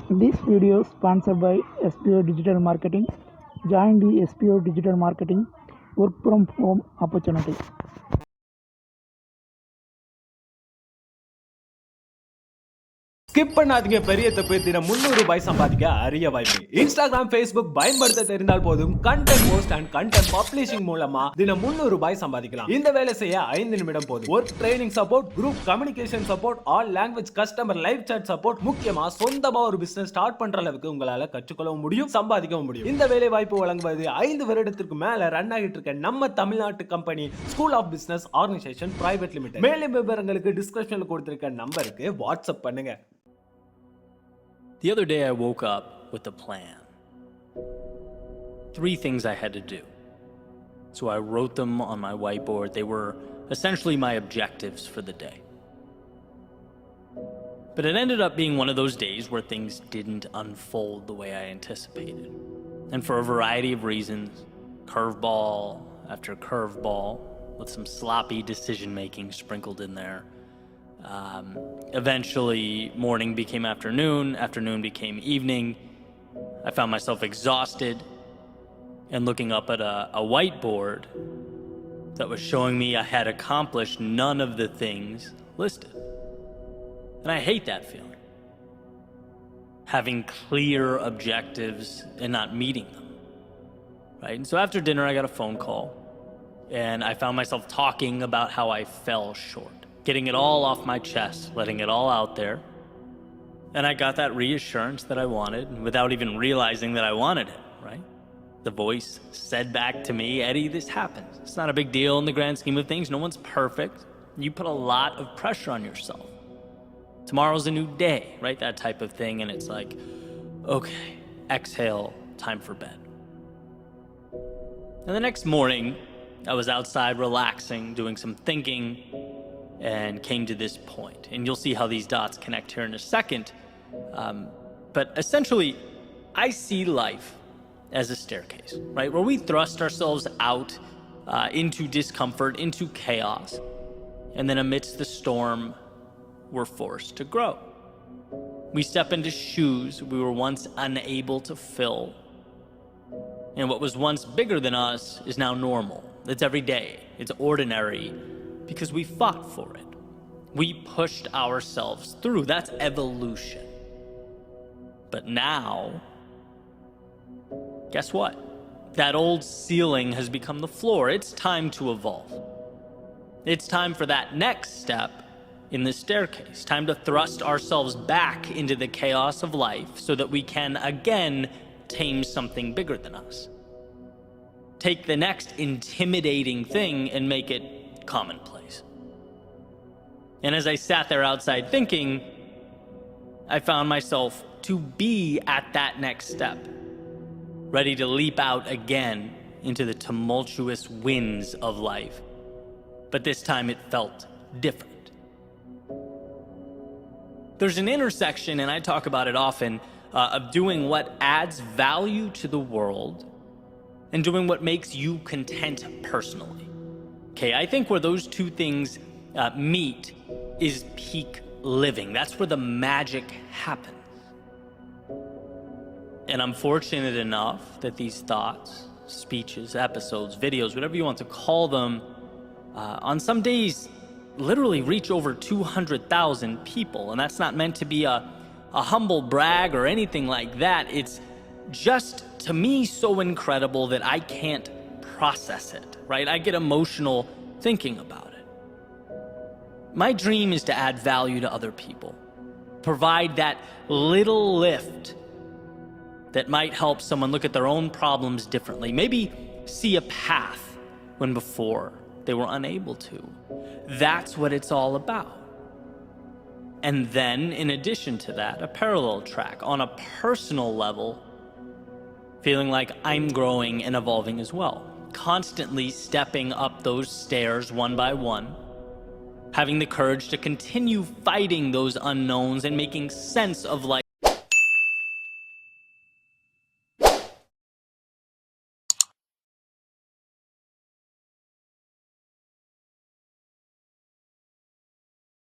This video is sponsored by SPO Digital Marketing. Join the SPO Digital Marketing work from home opportunity. Skip பண்ணாதீங்க, பெரிய தப்பு. தினம் 300 ரூபாய் சம்பாதிக்க அரிய வாய்ப்பு. இன்ஸ்டாகிராம், ஃபேஸ்புக் பயன்படுத்த தெரிந்தால் போதும். Content post and content publishing மூலமா தினம் 300 ரூபாய் சம்பாதிக்கலாம். இந்த வேலை செய்ய 5 நிமிடம் போதும். Work training support, group communication support, all language customer live chat support, முக்கியமா சொந்தமா ஒரு பிசினஸ் ஸ்டார்ட் பண்ற அளவுக்கு உங்களால கற்றுக்கொள்ளவும் முடியும், சம்பாதிக்கவும் முடியும். இந்த வேலை வாய்ப்பு வழங்குவது 5 வருடத்திற்கு மேல ரன் ஆகிட்டு இருக்க நம்ம தமிழ்நாட்டு company school of business organisation private limited. மேலும் விவரங்களுக்கு டிஸ்கிரிப்ஷன்ல கொடுத்திருக்க நம்பருக்கு வாட்ஸ்அப் பண்ணுங்க. The other day I woke up with a plan. 3 things I had to do. So I wrote them on my whiteboard. They were essentially my objectives for the day. But it ended up being one of those days where things didn't unfold the way I anticipated. And for a variety of reasons, curveball after curveball, with some sloppy decision-making sprinkled in there. Eventually, morning became afternoon, afternoon became evening. I found myself exhausted and looking up at a whiteboard that was showing me I had accomplished none of the things listed. And I hate that feeling. Having clear objectives and not meeting them. Right? And so after dinner, I got a phone call and I found myself talking about how I fell short. Getting it all off my chest, letting it all out there. And I got that reassurance that I wanted without even realizing that I wanted it, right? The voice said back to me, Eddie, this happens. It's not a big deal in the grand scheme of things. No one's perfect. You put a lot of pressure on yourself. Tomorrow's a new day, right? That type of thing. And it's like, okay, exhale, time for bed. And the next morning, I was outside relaxing, doing some thinking, and came to this point. And you'll see how these dots connect here in a second. But essentially, I see life as a staircase, right? Where we thrust ourselves out into discomfort, into chaos. And then amidst the storm, we're forced to grow. We step into shoes we were once unable to fill. And what was once bigger than us is now normal. It's every day. It's ordinary. Because we fought for it. We pushed ourselves through. That's evolution. But now, guess what? That old ceiling has become the floor. It's time to evolve. It's time for that next step in the staircase. Time to thrust ourselves back into the chaos of life so that we can again tame something bigger than us. Take the next intimidating thing and make it commonplace. And as I sat there outside thinking, I found myself to be at that next step, ready to leap out again into the tumultuous winds of life. But this time it felt different. There's an intersection, and I talk about it often, of doing what adds value to the world and doing what makes you content personally. Okay, I think where those two things meet is peak living. That's where the magic happens. And I'm fortunate enough that these thoughts, speeches, episodes, videos, whatever you want to call them, on some days literally reach over 200,000 people. And that's not meant to be a humble brag or anything like that. It's just, to me, so incredible that I can't process it, right? I get emotional thinking about it. My dream is to add value to other people, provide that little lift that might help someone look at their own problems differently, maybe see a path when before they were unable to. That's what it's all about. And then, in addition to that, a parallel track on a personal level, feeling like I'm growing and evolving as well. Constantly stepping up those stairs one by one, having the courage to continue fighting those unknowns and making sense of life